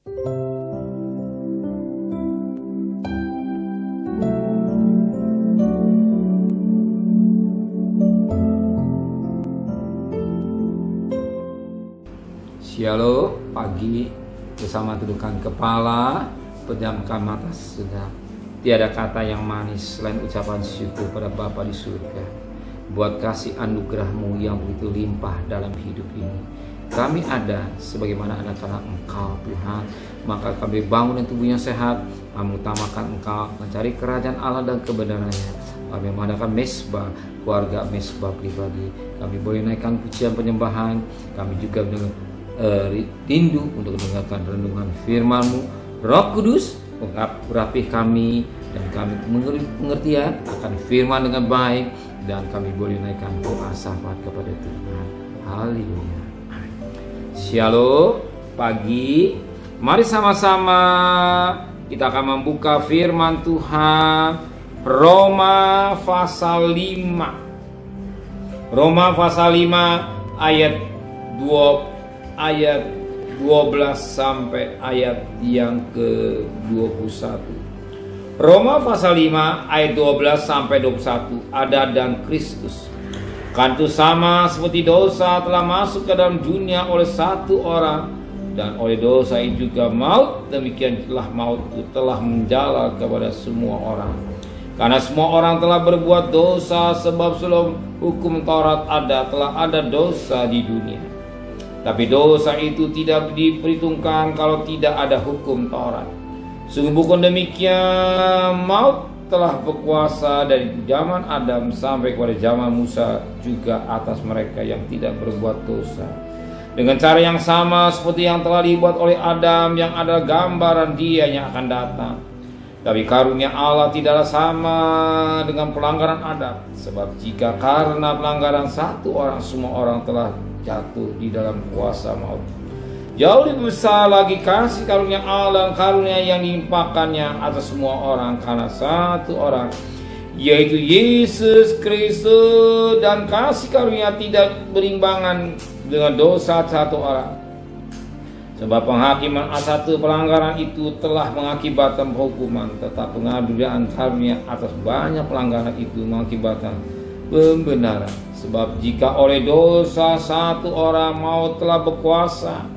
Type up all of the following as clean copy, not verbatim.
Shalom, pagi bersama tundukkan kepala, pejamkan mata sudah. Tiada kata yang manis selain ucapan syukur pada Bapa di surga buat kasih anugerah-Mu yang begitu limpah dalam hidup ini. Kami ada sebagaimana ada karena Engkau Tuhan, maka kami bangun dan tubuhnya sehat, kami utamakan Engkau, mencari kerajaan Allah dan kebenarannya. Kami mengadakan mesbah, keluarga mesbah pribadi. Kami boleh naikkan pujian penyembahan, kami juga rindu untuk mendengarkan renungan firman-Mu. Roh Kudus urapi kami dan kami pengertian akan firman dengan baik, dan kami boleh naikkan doa syafaat kepada Tuhan. Haleluya. Shalom, pagi. Mari sama-sama kita akan membuka firman Tuhan. Roma pasal 5. Roma pasal 5 ayat 12 sampai ayat yang ke-21. Roma pasal 5 ayat 12 sampai 21. Ada dan Kristus. Kan itu sama seperti dosa telah masuk ke dalam dunia oleh satu orang, dan oleh dosa itu juga maut, demikian telah maut itu telah menjala kepada semua orang. Karena semua orang telah berbuat dosa, sebab sebelum hukum Taurat telah ada dosa di dunia. Tapi dosa itu tidak diperhitungkan kalau tidak ada hukum Taurat. Sungguh bukan demikian, maut telah berkuasa dari zaman Adam sampai kepada zaman Musa juga atas mereka yang tidak berbuat dosa. Dengan cara yang sama seperti yang telah dibuat oleh Adam, yang adalah gambaran Dia yang akan datang. Tapi karunia Allah tidaklah sama dengan pelanggaran Adam. Sebab jika karena pelanggaran satu orang, semua orang telah jatuh di dalam kuasa maut, jauh lebih besar lagi kasih karunia Allah dan karunia yang dilimpahkannya atas semua orang karena satu orang, yaitu Yesus Kristus. Dan kasih karunia tidak berimbangan dengan dosa satu orang. Sebab penghakiman satu pelanggaran itu telah mengakibatkan hukuman, tetap pengaduan karunia atas banyak pelanggaran itu mengakibatkan pembenaran. Sebab jika oleh dosa satu orang maut telah berkuasa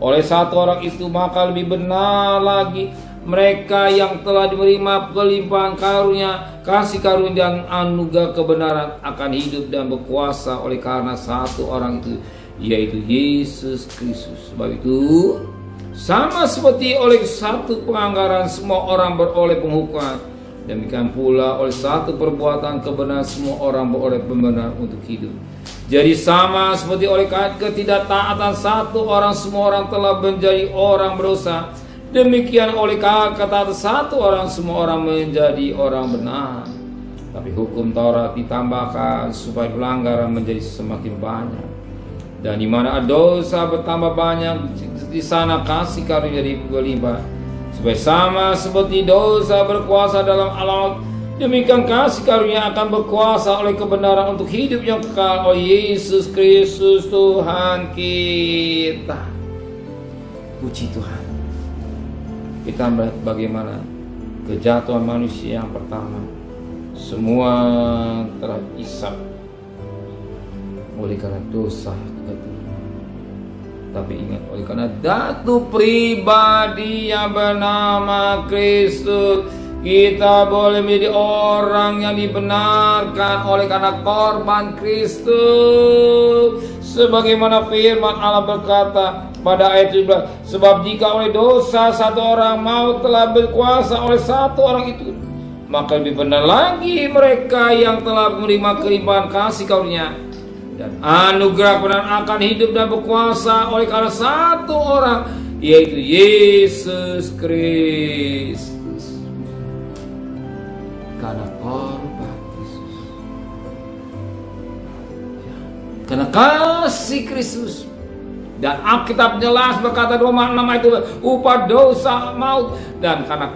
oleh satu orang itu, maka lebih benar lagi mereka yang telah menerima pelimpahan karunia, kasih karunia dan anugerah kebenaran akan hidup dan berkuasa oleh karena satu orang itu, yaitu Yesus Kristus. Sebab itu sama seperti oleh satu pelanggaran semua orang beroleh penghukuman, demikian pula oleh satu perbuatan kebenaran semua orang beroleh pembenaran untuk hidup. Jadi sama seperti oleh ketidaktaatan satu orang semua orang telah menjadi orang berdosa, demikian oleh ketaatan satu orang semua orang menjadi orang benar. Tapi hukum Taurat ditambahkan supaya pelanggaran menjadi semakin banyak. Dan di mana dosa bertambah banyak, di sana kasih karunia berlimpah. Supaya sama seperti dosa berkuasa dalam alam, demikian kasih karunia akan berkuasa oleh kebenaran untuk hidup yang kekal oleh Yesus Kristus Tuhan kita. Puji Tuhan. Kita melihat bagaimana kejatuhan manusia yang pertama, semua telah isap oleh karena dosa. Tapi ingat, oleh karena datu pribadi yang bernama Kristus, kita boleh menjadi orang yang dibenarkan oleh karena korban Kristus. Sebagaimana firman Allah berkata pada ayat 17, sebab jika oleh dosa satu orang maut telah berkuasa oleh satu orang itu, maka lebih benar lagi mereka yang telah menerima kelimpahan kasih karunia dan anugerah kebenaran akan hidup dan berkuasa oleh karena satu orang, yaitu Yesus Kristus. Karena korban Kristus, karena kasih Kristus. Dan Alkitab jelas berkata Roma 6 itu upah dosa maut, dan karena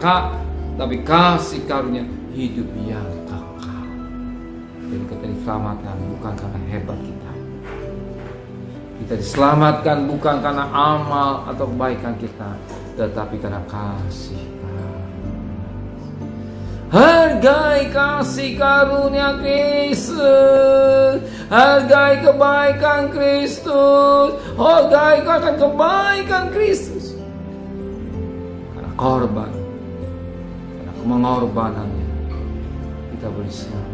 tapi kasih karunia hidup yang kekal. Jadi kita diselamatkan bukan karena hebat kita. Kita diselamatkan bukan karena amal atau kebaikan kita, tetapi karena kasih. Hargai kasih karunia Kristus, hargai kebaikan Kristus, hargai akan kebaikan Kristus. Karena korban, karena pengorbanannya kita bersama.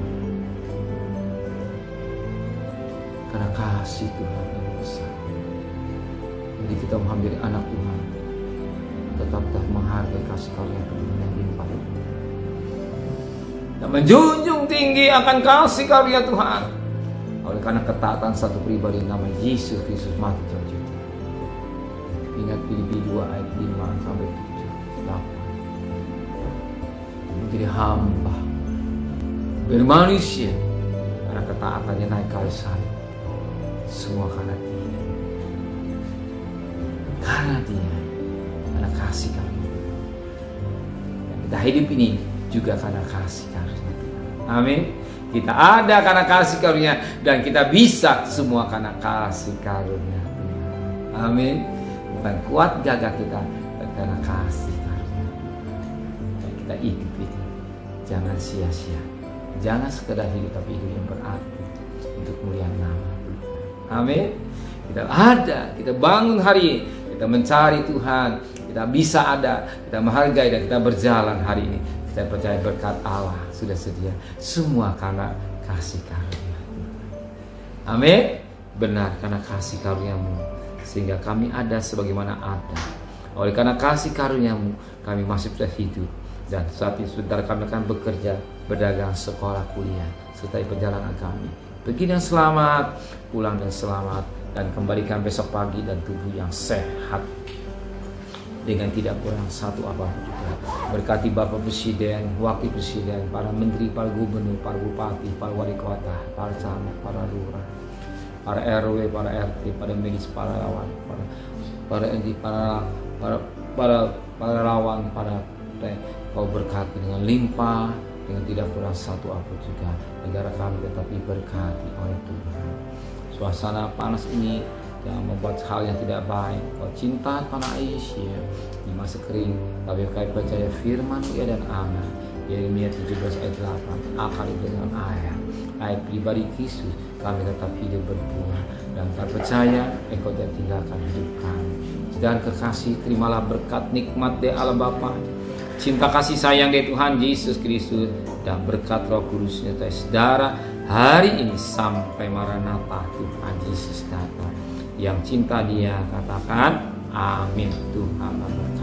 Karena kasih Tuhan yang besar. Jadi kita menghampiri anak Tuhan, tetaplah menghargai kasih karunia Tuhan yang limpah dan menjunjung tinggi akan kasih karunia Tuhan. Oleh karena ketaatan satu pribadi nama Yesus Kristus mati untuk kita. Ingat Filipi 2 ayat 5 sampai 7, 8. Menjadi hamba, bermanusia, karena ketaatannya naik kali salib. Semua karena Dia. Karena Dia, karena kasih karunia. Dan kita hidup ini juga karena kasih karunia. Amin. Kita ada karena kasih karunia, dan kita bisa semua karena kasih karunia. Amin. Bukan kuat gagah kita, karena kasih karunia. Dan kita hidup itu jangan sia-sia. Jangan sekedar hidup, tapi hidup yang berarti untuk muliaan nama. Amin. Kita ada, kita bangun hari, kita mencari Tuhan, kita bisa ada, kita menghargai dan kita berjalan hari ini. Kita percaya berkat Allah sudah sedia. Semua karena kasih karunia. Amin. Benar, karena kasih karunia-Mu sehingga kami ada sebagaimana ada. Oleh karena kasih karunia-Mu kami masih bisa hidup. Dan saat ini sebentar kami akan bekerja, berdagang, sekolah, kuliah, serta perjalanan kami. Pergi dan selamat, pulang dan selamat, dan kembalikan besok pagi dan tubuh yang sehat dengan tidak kurang satu apapun juga. Berkati Bapak Presiden, Wakil Presiden, para Menteri, para Gubernur, para Bupati, para Wali Kota, para camat, para lurah, para RW, para RT, para medis, para lawan, para lawan, para Kau berkati dengan limpah, dengan tidak kurang satu apapun juga. Negara kami tetapi berkati oleh Tuhan. Suasana panas ini jangan membuat hal yang tidak baik. Kau cinta tanah Asia di masa kering, tapi kau percaya firman ya dan aman. Yeremia 17 ayat 8. Akali dengan ayat pribadi Kristus, kami tetap hidup berbuah, dan kau percaya engkau tidak tinggalkan hidup kami. Dan kekasih, terimalah berkat nikmat dari Allah Bapa, cinta kasih sayang dari Tuhan Yesus Kristus, dan berkat Roh Kudus nyertai saudara hari ini sampai Maranatha Tuhan Yesus datang. Yang cinta Dia katakan amin. Tuhan memberkati.